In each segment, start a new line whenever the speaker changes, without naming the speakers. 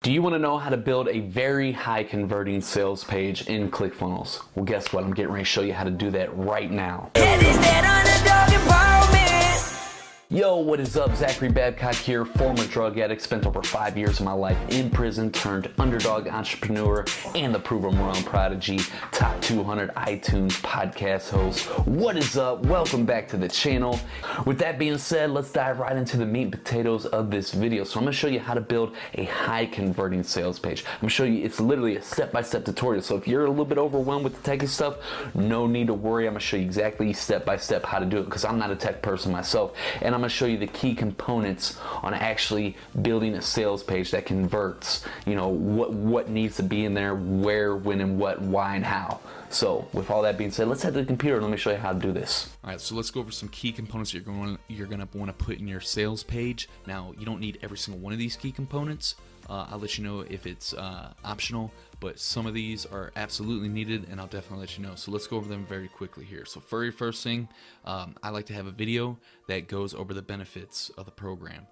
Do you want to know how to build a very high converting sales page in Clickfunnels? Well, guess what? I'm getting ready to show you how to do that right now. Yo, what is up? Zachary Babcock here, former drug addict, spent over 5 years of my life in prison, turned underdog entrepreneur, and the Prove 'em Wrong prodigy, top 200 iTunes podcast host. What is up? Welcome back to the channel. With that being said, let's dive right into the meat and potatoes of this video. So I'm gonna show you how to build a high converting sales page. I'm gonna show you, it's literally a step-by-step tutorial. So if you're a little bit overwhelmed with the techie stuff, no need to worry. I'm gonna show you exactly step-by-step how to do it because I'm not a tech person myself. And I'm gonna show you the key components on actually building a sales page that converts, you know, what needs to be in there, where, when, and what, why, and how. So with all that being said, let's head to the computer and let me show you how to do this.
All right, so let's go over some key components you're going to want to put in your sales page. Now, you don't need every single one of these key components. I'll let you know if it's optional, but some of these are absolutely needed, and I'll definitely let you know. So let's go over them very quickly here. So very first thing, I like to have a video that goes over the benefits of the program.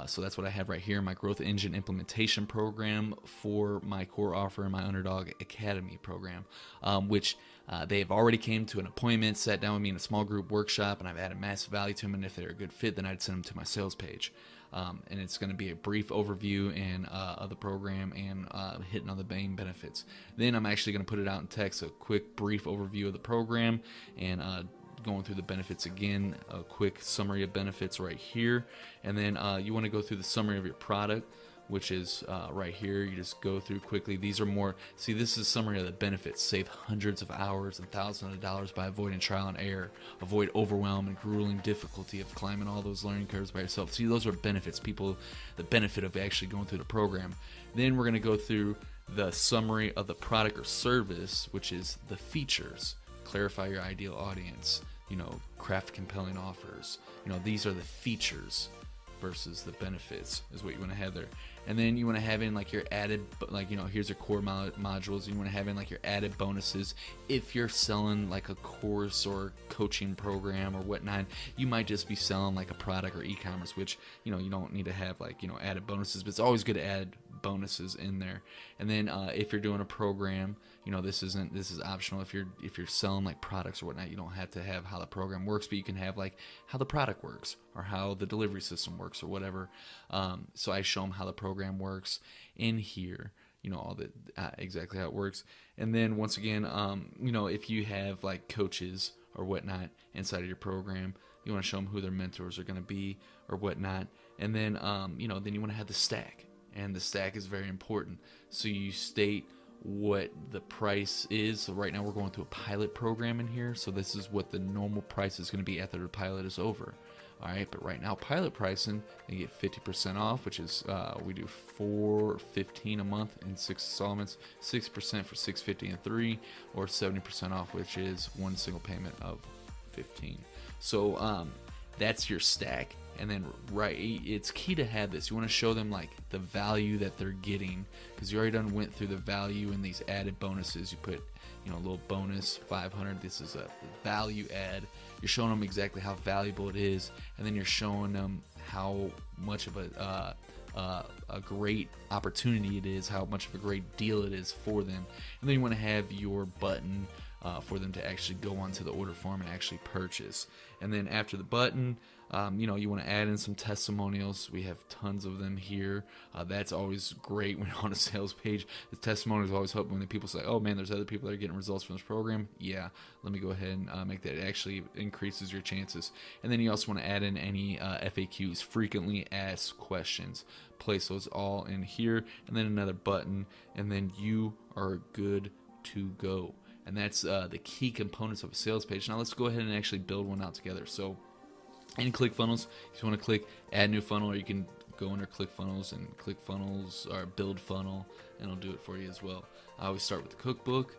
So that's what I have right here, my Growth Engine Implementation Program for my core offer and my Underdog Academy program, which they have already came to an appointment, sat down with me in a small group workshop, and I've added massive value to them, and if they're a good fit, then I'd send them to my sales page. And it's going to be a brief overview of the program and hitting on the main benefits. Then I'm actually going to put it out in text, a quick brief overview of the program and going through the benefits again, a quick summary of benefits right here. And then you want to go through the summary of your product, which is right here. You just go through quickly. These are more, see, this is a summary of the benefits. Save hundreds of hours and thousands of dollars by avoiding trial and error. Avoid overwhelm and grueling difficulty of climbing all those learning curves by yourself. See, those are benefits, people, the benefit of actually going through the program. Then we're gonna go through the summary of the product or service, which is the features. Clarify your ideal audience, you know, craft compelling offers. You know, these are the features versus the benefits is what you want to have there. And then you want to have in like your added, like, you know, here's your core modules. You want to have in like your added bonuses. If you're selling like a course or coaching program or whatnot, you might just be selling like a product or e-commerce, which, you know, you don't need to have like, you know, added bonuses, but it's always good to add bonuses in there. And then if you're doing a program, you know, this is optional. If you're selling like products or whatnot, you don't have to have how the program works, but you can have like how the product works or how the delivery system works or whatever. So I show them how the program works in here, you know, all the exactly how it works. And then once again, you know, if you have like coaches or whatnot inside of your program, you want to show them who their mentors are going to be or whatnot. And then you know, then you want to have the stack, and the stack is very important. So you state what the price is. So right now we're going through a pilot program in here, so this is what the normal price is going to be after the pilot is over. All right, but right now pilot pricing, you get 50% off, which is we do $415 a month in 6 installments, 6% for $650 in 3, or 70% off, which is one single payment of $15. So that's your stack. And then right, it's key to have this. You want to show them like the value that they're getting, because you already went through the value in these added bonuses. You put, you know, a little bonus 500. This is a value add. You're showing them exactly how valuable it is, and then you're showing them how much of a great opportunity it is, how much of a great deal it is for them. And then you want to have your button for them to actually go onto the order form and actually purchase. And then after the button, you know, you want to add in some testimonials. We have tons of them here. That's always great when you're on a sales page. The testimonials always help when the people say, oh man, there's other people that are getting results from this program. Yeah, let me go ahead and make that. It actually increases your chances. And then you also want to add in any FAQs, frequently asked questions. Place those all in here, and then another button, and then you are good to go. And that's the key components of a sales page. Now let's go ahead and actually build one out together. So in Clickfunnels, if you want to click Add New Funnel, or you can go under Clickfunnels and Clickfunnels or Build Funnel, and it'll do it for you as well. I always start with the cookbook.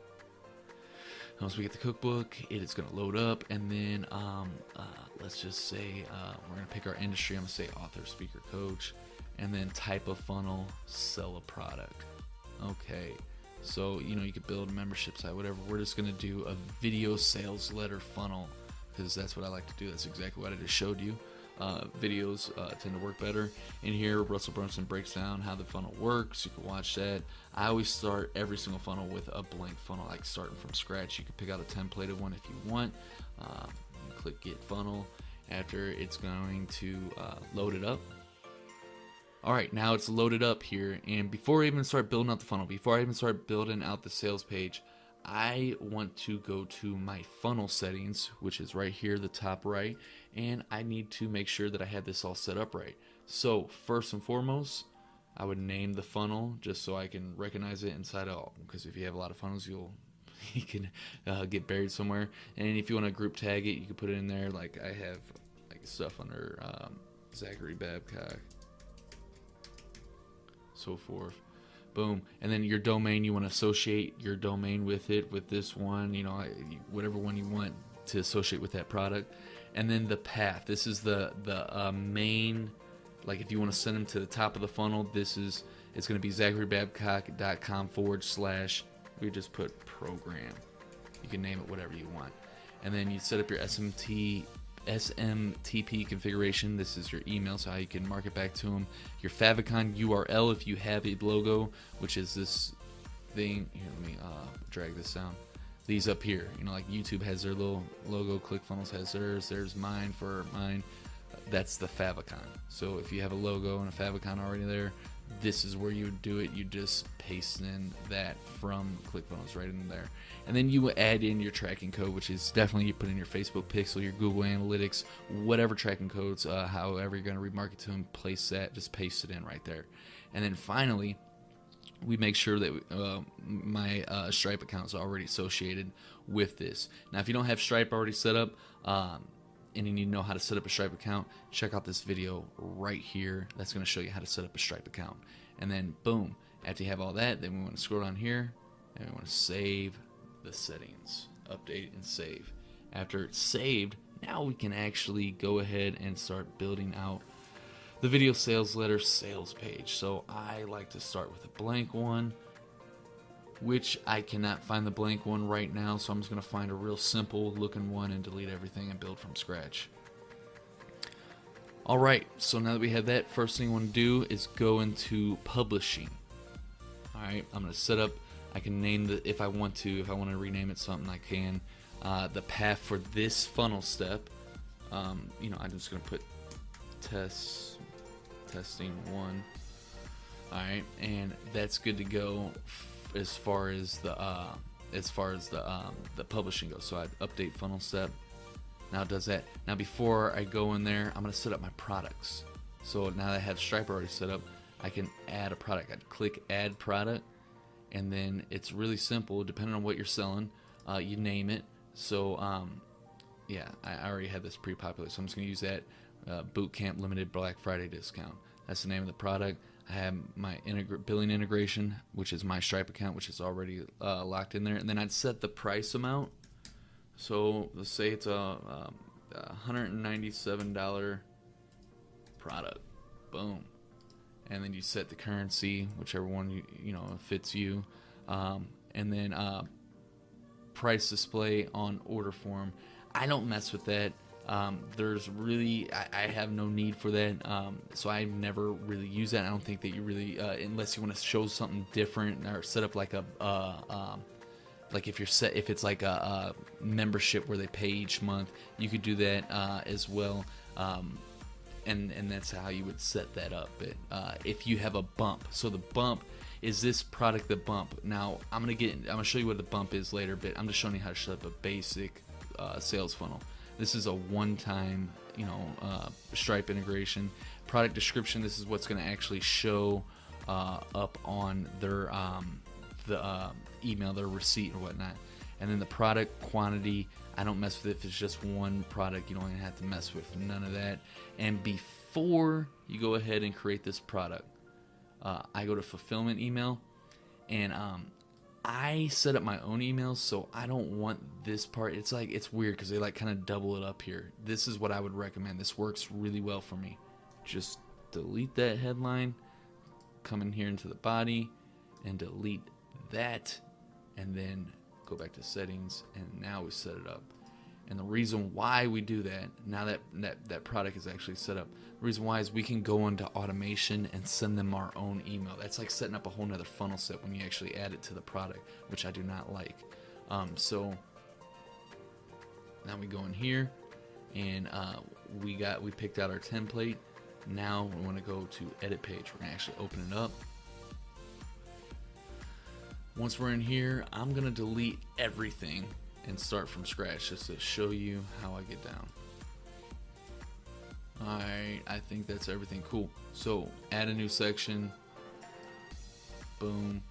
Once we get the cookbook, it is going to load up, and then let's just say we're going to pick our industry. I'm going to say author, speaker, coach, and then type of funnel, sell a product. Okay. So, you know, you could build a membership site, whatever. We're just going to do a video sales letter funnel, because that's what I like to do. That's exactly what I just showed you. videos tend to work better. In here, Russell Brunson breaks down how the funnel works. You can watch that. I always start every single funnel with a blank funnel, like starting from scratch. You can pick out a templated one if you want. You click Get Funnel. After it's going to load it up. All right, now it's loaded up here, and before I even start building out the funnel, before I even start building out the sales page, I want to go to my funnel settings, which is right here, the top right, and I need to make sure that I have this all set up right. So first and foremost, I would name the funnel just so I can recognize it inside out, because if you have a lot of funnels, you can get buried somewhere. And if you want to group tag it, you can put it in there. Like I have like stuff under Zachary Babcock, so forth. Boom. And then your domain, you want to associate your domain with it, with this one, you know, whatever one you want to associate with that product. And then the path, this is the main, like if you want to send them to the top of the funnel, it's going to be zacharybabcock.com / we just put program. You can name it whatever you want. And then you set up your SMTP configuration. This is your email, so how you can market back to them. Your favicon URL if you have a logo, which is this thing. Here, let me drag this down. These up here, you know, like YouTube has their little logo, Clickfunnels has theirs. There's mine for mine. That's the favicon. So if you have a logo and a favicon already there, this is where you would do it. You just paste in that from Clickfunnels right in there. And then you add in your tracking code, which is definitely you put in your Facebook pixel, your Google Analytics, whatever tracking codes, however you're going to remarket to them, place that, just paste it in right there. And then finally, we make sure that my Stripe account is already associated with this. Now, if you don't have Stripe already set up, and you need to know how to set up a Stripe account, check out this video right here. That's going to show you how to set up a Stripe account. And then, boom, after you have all that, then we want to scroll down here, and we want to save the settings. Update and save. After it's saved, now we can actually go ahead and start building out the video sales letter sales page. So I like to start with a blank one, which I cannot find the blank one right now, so I'm just going to find a real simple looking one and delete everything and build from scratch. Alright, so now that we have that, first thing I want to do is go into publishing. Alright, I'm going to set up, I can name the, if I want to rename it something, I can. The path for this funnel step, you know, I'm just going to put testing 1. Alright, and that's good to go as far as the publishing goes. So I'd update funnel step. Now it does that. Now before I go in there, I'm going to set up my products. So now that I have Stripe already set up, I can add a product. I'd click add product, and then it's really simple. Depending on what you're selling, you name it. So yeah, I already had this pre-populated, so I'm just going to use that Bootcamp Limited Black Friday discount. That's the name of the product. I have my billing integration, which is my Stripe account, which is already locked in there. And then I'd set the price amount. So let's say it's a $197 product. Boom. And then you set the currency, whichever one you know fits you. And then price display on order form. I don't mess with that. There's really, I have no need for that, so I never really use that. I don't think that you really, unless you want to show something different or set up like like if it's like a membership where they pay each month, you could do that as well, and that's how you would set that up. But if you have a bump, so the bump is this product, the bump. Now I'm gonna show you what the bump is later, but I'm just showing you how to set up a basic sales funnel. This is a one-time, you know, Stripe integration. Product description, this is what's going to actually show up on their email, their receipt or whatnot. And then the product quantity, I don't mess with it. If it's just one product, you don't even have to mess with none of that. And before you go ahead and create this product, I go to fulfillment email, and I set up my own emails, so I don't want this part. It's like, it's weird because they like kind of double it up here. This is what I would recommend. This works really well for me. Just delete that headline, come in here into the body, and delete that, and then go back to settings, and now we set it up. And the reason why we do that, now that product is actually set up, the reason why is we can go into automation and send them our own email. That's like setting up a whole nother funnel set when you actually add it to the product, which I do not like. So now we go in here, and we picked out our template. Now we want to go to edit page. We're gonna actually open it up. Once we're in here, I'm gonna delete everything and start from scratch just to show you how I get down. Alright, I think that's everything. Cool. So add a new section. Boom.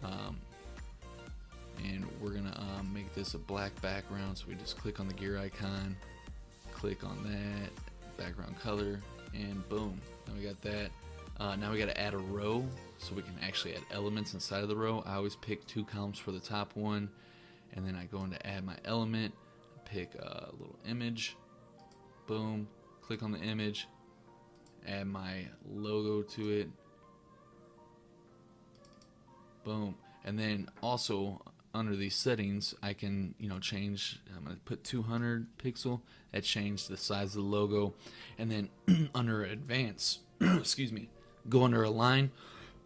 And we're gonna make this a black background, so we just click on the gear icon, click on that background color, and boom, now we got that. Now we got to add a row so we can actually add elements inside of the row. I always pick 2 columns for the top one, and then I go into add my element, pick a little image, boom, click on the image, add my logo to it, boom. And then also under these settings, I can, change. I'm gonna put 200 pixel. That changed the size of the logo. And then under advanced, excuse me, go under align,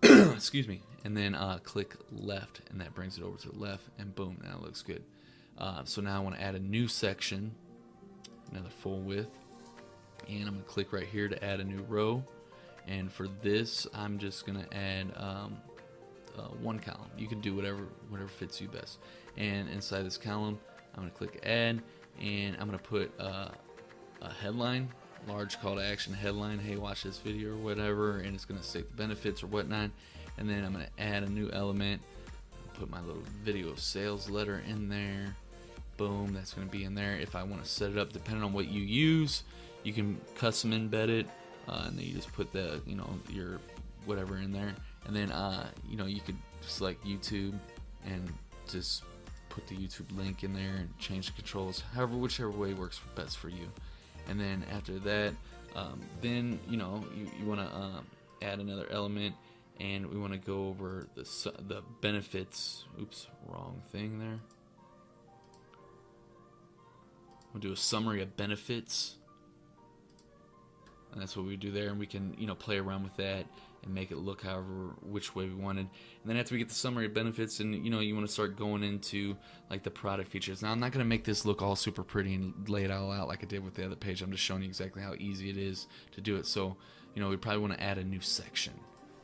excuse me, and then click left, and that brings it over to the left, and boom, now it looks good. So now I want to add a new section, another full width, and I'm gonna click right here to add a new row. And for this, I'm just gonna add 1 column. You can do whatever fits you best. And inside this column, I'm gonna click add, and I'm gonna put a headline, large call to action headline, hey, watch this video or whatever, and it's gonna state the benefits or whatnot. And then I'm gonna add a new element, put my little video sales letter in there. Boom, that's gonna be in there. If I want to set it up depending on what you use, you can custom embed it, and then you just put the your whatever in there. And then you could select YouTube and just put the YouTube link in there and change the controls, whichever way works best for you. And then after that, then you want to add another element, and we want to go over the benefits. Oops, wrong thing there. We'll do a summary of benefits, and that's what we do there. And we can play around with that and make it look which way we wanted. And then after we get the summary of benefits, and you want to start going into like the product features. Now I'm not going to make this look all super pretty and lay it all out like I did with the other page. I'm just showing you exactly how easy it is to do it. So we probably want to add a new section,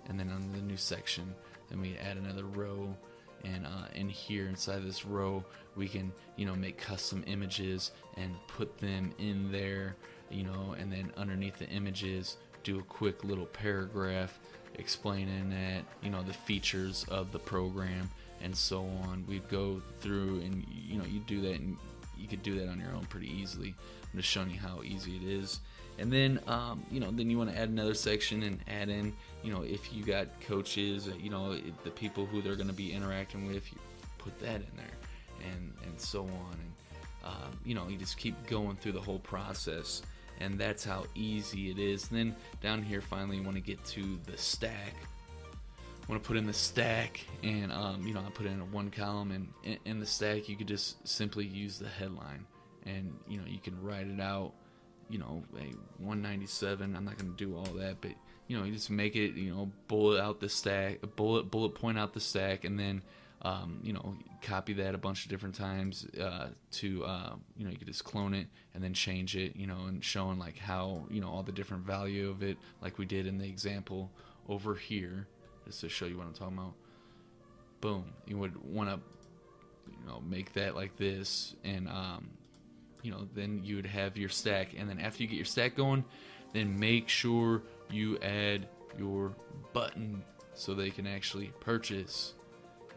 and then on the new section, then we add another row. And in here inside this row, we can make custom images and put them in there, and then underneath the images, do a quick little paragraph explaining that the features of the program and so on. We'd go through and you do that, and you could do that on your own pretty easily. I'm just showing you how easy it is. And then then you want to add another section and add in if you got coaches, the people who they're going to be interacting with, you put that in there, and so on. And you just keep going through the whole process. And that's how easy it is. And then down here, finally, you want to get to the stack. I want to put in the stack, and I put in a 1 column, and in the stack, you could just simply use the headline, and you can write it out. A 197. I'm not going to do all that, but you just make it. Bullet out the stack, bullet point out the stack, and then copy that a bunch of different times to you could just clone it and then change it, and showing like how all the different value of it, like we did in the example over here, just to show you what I'm talking about. Boom, you would want to make that like this, and then you would have your stack. And then after you get your stack going, then make sure you add your button so they can actually purchase.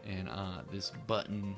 And this button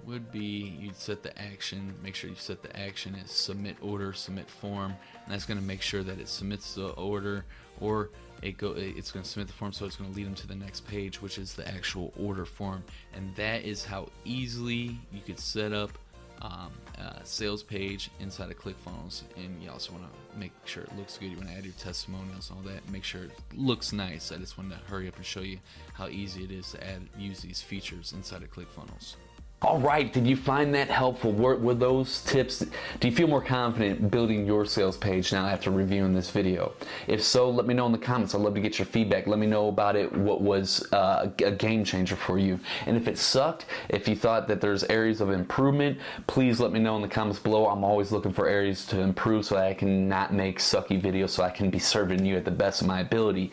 would be, you'd set the action, make sure you set the action as submit order, submit form, and that's going to make sure that it submits the order, or it's going to submit the form, so it's going to lead them to the next page, which is the actual order form. And that is how easily you could set up a sales page inside of Clickfunnels. And you also want to make sure it looks good. You want to add your testimonials and all that, make sure it looks nice. I just wanted to hurry up and show you how easy it is to use these features inside of Clickfunnels.
All right, did you find that helpful? Were those tips, do you feel more confident building your sales page now after reviewing this video? If so, let me know in the comments. I'd love to get your feedback. Let me know about it, what was a game changer for you. And if it sucked, if you thought that there's areas of improvement, please let me know in the comments below. I'm always looking for areas to improve so that I can not make sucky videos, so I can be serving you at the best of my ability.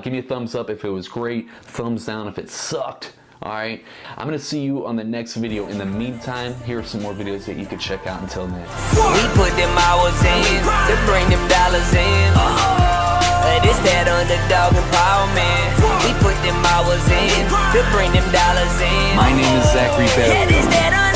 Give me a thumbs up if it was great, thumbs down if it sucked. Alright, I'm going to see you on the next video. In the meantime, here are some more videos that you can check out until then.
We put them hours in to bring them dollars in. This that underdog empowerment. We put them hours in to bring them dollars in.
My name is Zachary Bell.
This that